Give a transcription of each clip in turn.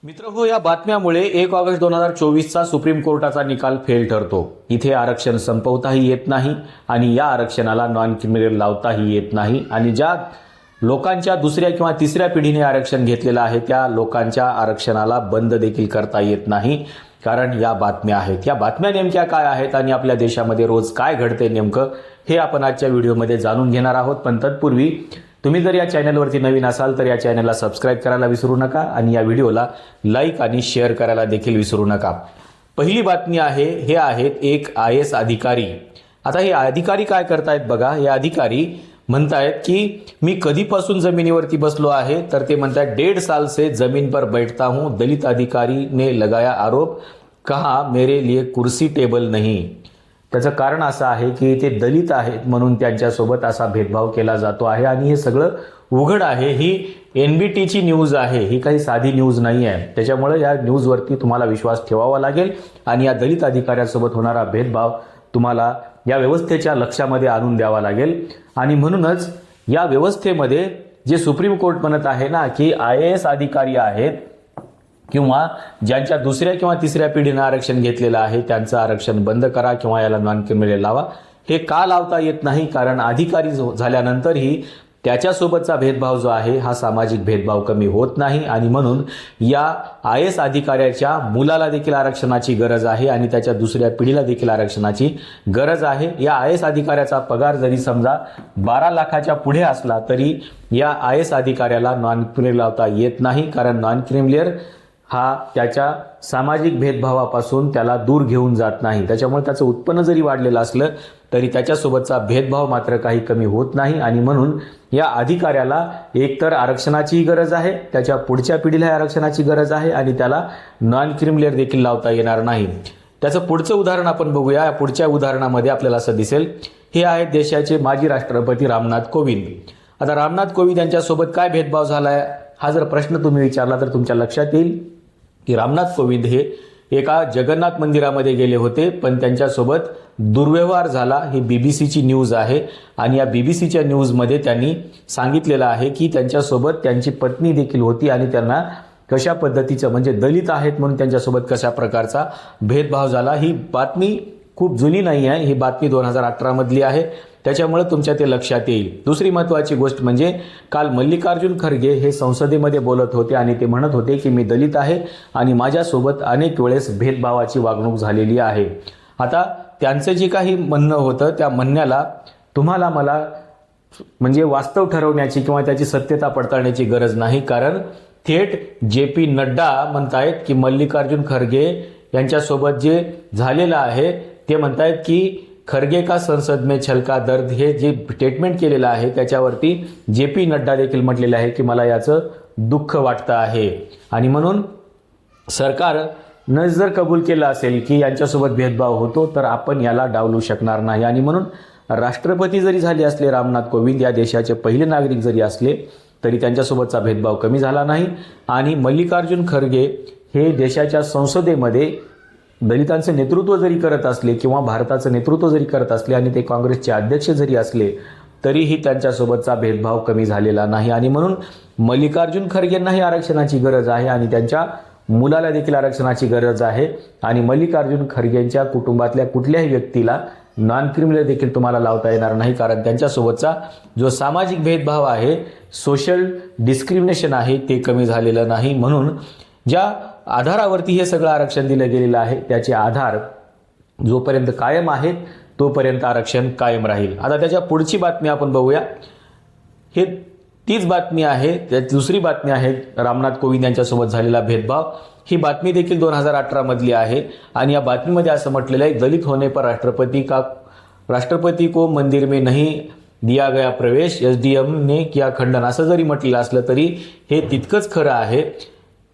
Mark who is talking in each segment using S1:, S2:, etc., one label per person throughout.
S1: मित्रहो, या बातम्यामुळे 1 August 2024चा supreme कोर्टाचा निकाल फेल ठरतो। इथे आरक्षण संपवताही येत नाही आणि या आरक्षणाला नॉन क्रिमिनल लावताही येत नाही आणि ज्या लोकांच्या दुसऱ्या किंवा तिसऱ्या पिढीने आरक्षण घेतलेलं आहे त्या लोकांच्या आरक्षणाला बंद देखील करता येत नाही। कारण या बातम्या आहेत, या बातम्या नेमक्या काय आहेत आणि आपल्या देशामध्ये रोज काय घडते नेमकं हे आपण आजच्या व्हिडिओमध्ये जाणून घेणार आहोत। पण तत्पूर्वी तुम्ही जर या चॅनलवरती नवीन असाल तर या चॅनलला सबस्क्राइब करायला विसरू नका आणि या व्हिडिओला लाईक आणि शेअर करायला देखील विसरू नका। पहिली बातमी आहे, हे आहेत एक IAS अधिकारी। आता हे अधिकारी काय करतायत बघा। हे अधिकारी म्हणतायत की मी कधीपासून जमिनीवरती बसलो आहे, तर ते म्हणतात 1.5 साल से जमीन पर बैठता हूं। दलित अधिकारी ने लगाया आरोप, कहा मेरे लिए कुर्सी टेबल नहीं। त्याचं कारण असं आहे की ते दलित आहेत म्हणून त्यांच्यासोबत असा भेदभाव केला जातो आहे आणि हे सगळं उघड आहे। ही NBTची न्यूज आहे, ही काही साधी न्यूज नाही आहे। त्याच्यामुळे या न्यूजवरती तुम्हाला विश्वास ठेवावा लागेल आणि या दलित अधिकाऱ्यांसोबत होणारा भेदभाव तुम्हाला या व्यवस्थेच्या लक्षामध्ये आणून द्यावा लागेल। आणि म्हणूनच या व्यवस्थेमध्ये जे सुप्रीम कोर्ट म्हणत आहे ना की IAS अधिकारी आहेत किंवा ज्यांच्या दुसऱ्या किंवा तिसऱ्या पिढीने आरक्षण घेतलेलं आहे त्यांचं आरक्षण बंद करा किंवा याला नॉन क्रिमिनल लावा। हे का लावता येत नाही? कारण अधिकारी झाल्यानंतरही त्याच्यासोबतचा भेदभाव जो आहे हा सामाजिक भेदभाव कमी होत नाही आणि म्हणून या IAS अधिकाऱ्याच्या मुलाला देखील आरक्षणाची गरज आहे आणि त्याच्या दुसऱ्या पिढीला देखील आरक्षणाची गरज आहे। या IAS अधिकाऱ्याचा पगार जरी समजा 12 लाखाच्या पुढे असला तरी या IAS अधिकाऱ्याला नॉन क्रिमिनल लावता येत नाही, कारण नॉन क्रिमिनल हा त्याच्या सामाजिक भेदभावापासून त्याला दूर घेऊन जात नाही। त्याच्यामुळे त्याचं उत्पन्न जरी वाढलेलं असलं तरी त्याच्यासोबतचा भेदभाव मात्र काही कमी होत नाही आणि म्हणून या अधिकाऱ्याला एकतर आरक्षणाची गरज आहे, त्याच्या पुढच्या पिढीला आरक्षणाची गरज आहे आणि त्याला नॉन क्रिमिनल देखील लावता येणार नाही। त्याचं पुढचं उदाहरण आपण बघूया। या पुढच्या उदाहरणामध्ये आपल्याला असं दिसेल, हे आहेत देशाचे माजी राष्ट्रपती रामनाथ कोविंद। आता रामनाथ कोविंद यांच्यासोबत काय भेदभाव झालाय हा जर प्रश्न तुम्ही विचारला तर तुमच्या लक्षात येईल की रामनाथ कोविंद हे एका जगन्नाथ मंदिरामध्ये गेले होते पण त्यांच्यासोबत दुर्व्यवहार झाला। ही BBCची न्यूज आहे आणि या BBCच्या न्यूजमध्ये त्यांनी सांगितलेलं आहे की त्यांच्यासोबत त्यांची पत्नी देखील होती आणि त्यांना कशा पद्धतीचं म्हणजे दलित आहेत म्हणून त्यांच्यासोबत कशा प्रकारचा भेदभाव झाला। ही बातमी खूप जुनी नाही आहे, ही बातमी 2018 मधली आहे, त्याच्यामुळे तुमच्या ते लक्षात येईल। दुसरी महत्त्वाची गोष्ट म्हणजे काल मल्लिकार्जुन खरगे हे संसदेमध्ये बोलत होते आणि ते म्हणत होते की मी दलित आहे आणि माझ्यासोबत अनेक वेळेस भेदभावाची वागणूक झालेली आहे। आता त्यांचं जे काही म्हणणं होतं त्या म्हणण्याला तुम्हाला मला म्हणजे वास्तव ठरवण्याची किंवा त्याची सत्यता पडताळण्याची गरज नाही, कारण थेट JP नड्डा म्हणतायत की मल्लिकार्जुन खरगे यांच्यासोबत जे झालेलं आहे ते म्हणतायत की खरगे का संसद में छलका दर्द हे जे स्टेटमेंट केलेलं आहे त्याच्यावरती JP नड्डा देखील म्हटलेलं आहे की मला याचं दुःख वाटतं आहे आणि म्हणून सरकारनं जर कबूल केलं असेल की यांच्यासोबत भेदभाव होतो तर आपण याला डावलू शकणार नाही आणि म्हणून राष्ट्रपती जरी झाले असले रामनाथ कोविंद, या देशाचे पहिले नागरिक जरी असले तरी त्यांच्यासोबतचा भेदभाव कमी झाला नाही। आणि मल्लिकार्जुन खरगे हे देशाच्या संसदेमध्ये दलितांचं नेतृत्व जरी करत असले किंवा भारताचं नेतृत्व जरी करत असले आणि ते काँग्रेसचे अध्यक्ष जरी असले तरीही त्यांच्यासोबतचा भेदभाव कमी झालेला नाही आणि म्हणून मल्लिकार्जुन खरगेंनाही आरक्षणाची गरज आहे आणि त्यांच्या मुलाला देखील आरक्षणाची गरज आहे आणि मल्लिकार्जुन खरगेंच्या कुटुंबातल्या कुठल्याही व्यक्तीला नॉन क्रिमिनल देखील तुम्हाला लावता येणार नाही, कारण त्यांच्यासोबतचा जो सामाजिक भेदभाव आहे, सोशल डिस्क्रिमिनेशन आहे ते कमी झालेलं नाही। म्हणून ज्या आधारावरती हे सगळं आरक्षण दिलं गेलेलं आहे त्याचे आधार जोपर्यंत कायम आहेत तोपर्यंत आरक्षण कायम राहील। आता त्याच्या पुढची बातमी आपण बघूया। हे तीच बातमी आहे, दुसरी बातमी आहे रामनाथ कोविंद यांच्यासोबत झालेला भेदभाव। ही बातमी देखील 2018 मधली आहे आणि या बातमीमध्ये असं म्हटलेलं आहे, दलित होने पर राष्ट्रपति को मंदिर में नहीं दिया गया प्रवेश, SDM ने किया खंडन। असं जरी म्हटलेलं असलं तरी हे तितकंच खरं आहे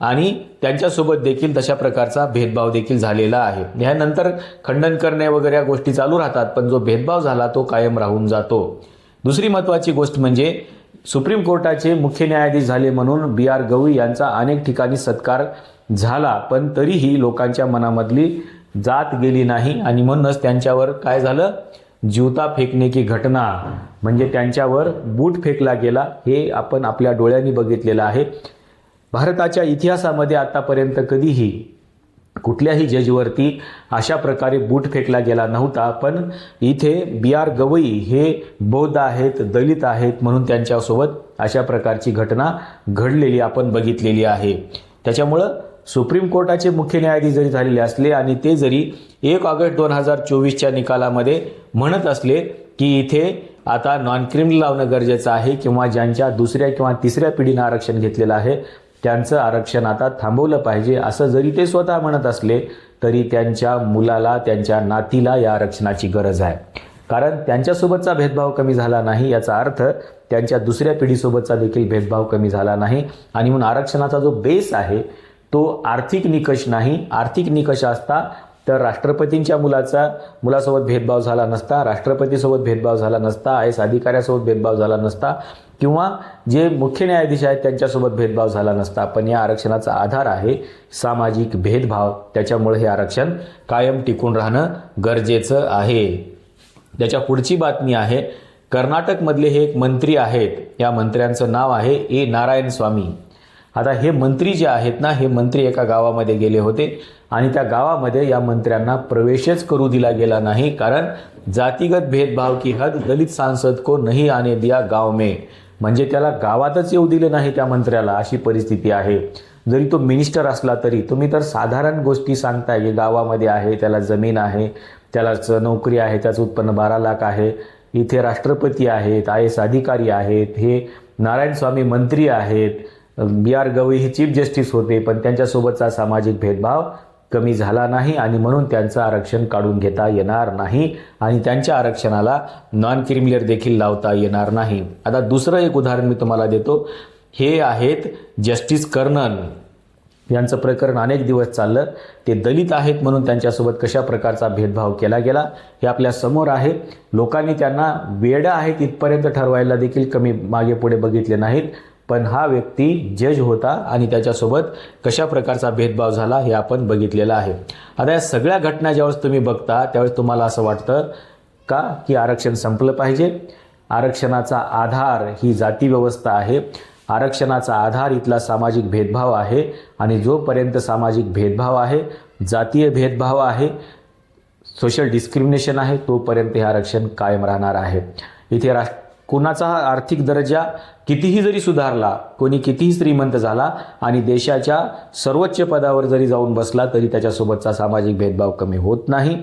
S1: आणि त्यांच्यासोबत देखील तशा प्रकारचा भेदभाव देखील झालेला आहे। यानंतर खंडन करणे वगैरे या गोष्टी चालू राहतात पण जो भेदभाव झाला तो कायम राहून जातो। दुसरी महत्त्वाची गोष्ट म्हणजे सुप्रीम कोर्टाचे मुख्य न्यायाधीश झाले म्हणून BR गवई यांचा अनेक ठिकाणी सत्कार झाला पण तरीही लोकांच्या मनामधली जात गेली नाही आणि म्हणूनच त्यांच्यावर काय झालं, जूता फेकणे की घटना म्हणजे त्यांच्यावर बूट फेकला गेला। हे आपण आपल्या डोळ्यांनी बघितलेलं आहे। भारताच्या इतिहासामध्ये आतापर्यंत कधीही कुठल्याही जजवरती अशा प्रकारे बूट फेकला गेला नव्हता, पण इथे B.R. गवई हे बौद्ध आहेत, दलित आहेत म्हणून त्यांच्यासोबत अशा प्रकारची घटना घडलेली आपण बघितलेली आहे. त्याच्यामुळं सुप्रीम कोर्टाचे मुख्य न्यायाधीश जरी झालेले असले आणि ते जरी 1 ऑगस्ट 2024च्या निकालामध्ये म्हणत असले की इथे आता नॉन क्रिमिनल लावणं गरजेचं आहे किंवा ज्यांच्या दुसऱ्या किंवा तिसऱ्या पिढीनं आरक्षण घेतलेलं आहे त्यांचं आरक्षण आता थांबवलं पाहिजे, असं जरी ते स्वतः म्हणत असले तरी त्यांच्या मुलाला, त्यांच्या नातीला या आरक्षणाची गरज आहे. कारण त्यांच्यासोबतचा भेदभाव कमी झाला नाही याचा अर्थ त्यांच्या दुसऱ्या पिढीसोबतचा देखील भेदभाव कमी झाला नाही. आणि म्हणून आरक्षणाचा जो बेस आहे तो आर्थिक निकष नाही. आर्थिक निकष असता तर राष्ट्रपतींच्या मुलासोबत भेदभाव झाला नसता, राष्ट्रपतीसोबत भेदभाव झाला नसता, IAS अधिकाऱ्यासोबत भेदभाव झाला नसता किंवा जे मुख्य न्यायाधीश आहेत त्यांच्यासोबत भेदभाव झाला नसता. पण या आरक्षणाचा आधार आहे सामाजिक भेदभाव. त्याच्यामुळे हे आरक्षण कायम टिकून राहणं गरजेचं आहे. त्याच्या पुढची बातमी आहे, कर्नाटकमधले हे एक मंत्री आहेत, या मंत्र्यांचं नाव आहे A. नारायणस्वामी. आता हे मंत्री जे आहेत ना, हे मंत्री एका गावामध्ये गेले होते आणि त्या गावामध्ये या मंत्र्यांना प्रवेशच करू दिला गेला नाही, कारण जातीगत भेदभाव की हद दलित सांसद को नहीं आने दिया गाव में. म्हणजे त्याला गावातच येऊ दिले नाही त्या मंत्र्याला, अशी परिस्थिती आहे. जरी तो मिनिस्टर असला तरी तुम्ही तर साधारण गोष्टी सांगताय की गावामध्ये आहे, त्याला जमीन आहे, त्याला नोकरी आहे, त्याचं उत्पन्न 12 लाख आहे, इथे राष्ट्रपती आहेत, IAS अधिकारी आहेत, हे नारायणस्वामी मंत्री आहेत, B.R. गवई हे चीफ जस्टिस होते, पण त्यांच्यासोबतचा सामाजिक भेदभाव कमी झाला नाही आणि म्हणून त्यांचं आरक्षण काढून घेता येणार नाही आणि त्यांच्या आरक्षणाला नॉन क्रिमिनल देखील लावता येणार नाही. आता दुसरं एक उदाहरण मी तुम्हाला देतो. हे आहेत जस्टिस कर्णन. यांचं प्रकरण अनेक दिवस चाललं. ते दलित आहेत म्हणून त्यांच्यासोबत कशा प्रकारचा भेदभाव केला गेला हे आपल्या समोर आहे. लोकांनी त्यांना वेडं आहेत इथपर्यंत ठरवायला देखील कमी मागे पुढे बघितले नाहीत, पण हा व्यक्ती जज होता आणि त्याच्यासोबत कशा प्रकारचा भेदभाव झाला हे आपण बघितलेलं आहे. आता या सगळ्या घटना ज्यावेळेस तुम्ही बघता त्यावेळेस तुम्हाला असं वाटतं का की आरक्षण संपलं पाहिजे? आरक्षणाचा आधार ही जाती व्यवस्था आहे, आरक्षणाचा आधार इथला सामाजिक भेदभाव आहे आणि जोपर्यंत सामाजिक भेदभाव आहे, जातीय भेदभाव आहे, सोशल डिस्क्रिमिनेशन आहे, तोपर्यंत हे आरक्षण कायम राहणार आहे. इथे कुणाचा आर्थिक दर्जा कितीही जरी सुधारला, कोणी कितीही श्रीमंत झाला आणि देशाच्या सर्वोच्च पदावर जरी जाऊन बसला तरी त्याच्यासोबतचा सामाजिक भेदभाव कमी होत नाही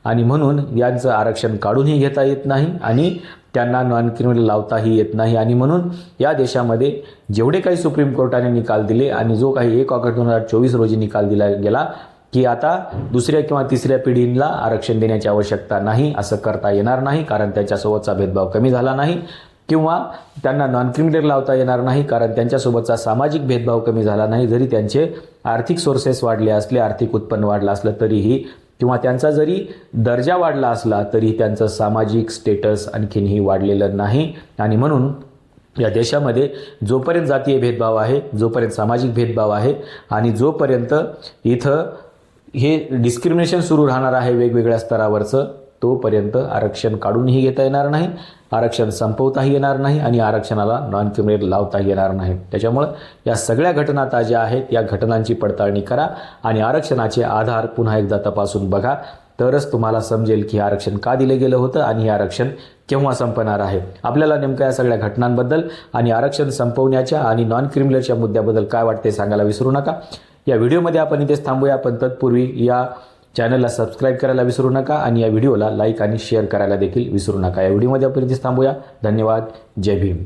S1: आणि म्हणून यांचं आरक्षण काढूनही घेता येत नाही आणि त्यांना नॉन क्रिमिनल लावताही येत नाही. आणि म्हणून या देशामध्ये जेवढे काही सुप्रीम कोर्टाने निकाल दिले आणि जो काही 1 ऑगस्ट 2024 रोजी निकाल दिला गेला की आता दुसऱ्या किंवा तिसऱ्या पिढीला आरक्षण देण्याची आवश्यकता नाही, असं करता येणार नाही, कारण त्यांच्यासोबतचा भेदभाव कमी झाला नाही किंवा त्यांना नॉन क्रिमिनल लावता येणार नाही कारण त्यांच्यासोबतचा सामाजिक भेदभाव कमी झाला नाही. जरी त्यांचे आर्थिक सोर्सेस वाढले असले, आर्थिक उत्पन्न वाढलं असलं तरीही किंवा त्यांचा जरी दर्जा वाढला असला तरी त्यांचं सामाजिक स्टेटस आणखीनही वाढलेलं नाही. आणि म्हणून या देशामध्ये जोपर्यंत जातीय भेदभाव आहे, जोपर्यंत सामाजिक भेदभाव आहे आणि जोपर्यंत इथं हे डिस्क्रिमिनेशन सुरू राहणार आहे वेगवेगळ्या स्तरावरचं, तोपर्यंत आरक्षण काढूनही घेता येणार नाही, आरक्षण संपवताही येणार नाही आणि आरक्षणाला नॉन क्रिमिनल लावता येणार नाही. त्याच्यामुळं या सगळ्या घटना ताज्या आहेत, या घटनांची पडताळणी करा आणि आरक्षणाचे आधार पुन्हा एकदा तपासून बघा, तरच तुम्हाला समजेल की आरक्षण का दिलं गेलं होतं आणि हे आरक्षण केव्हा संपणार आहे. आपल्याला नेमक्या या सगळ्या घटनांबद्दल आणि आरक्षण संपवण्याच्या आणि नॉन क्रिमिनलच्या मुद्द्याबद्दल काय वाटते सांगायला विसरू नका. या व्हिडिओमध्ये आपण इथेच थांबूया, पण तत्पूर्वी या चॅनलला सबस्क्राईब करायला विसरू नका आणि या व्हिडिओला लाईक आणि शेअर करायला देखील विसरू नका. या व्हिडिओमध्ये आपण इथेच थांबूया. धन्यवाद. जय भीम.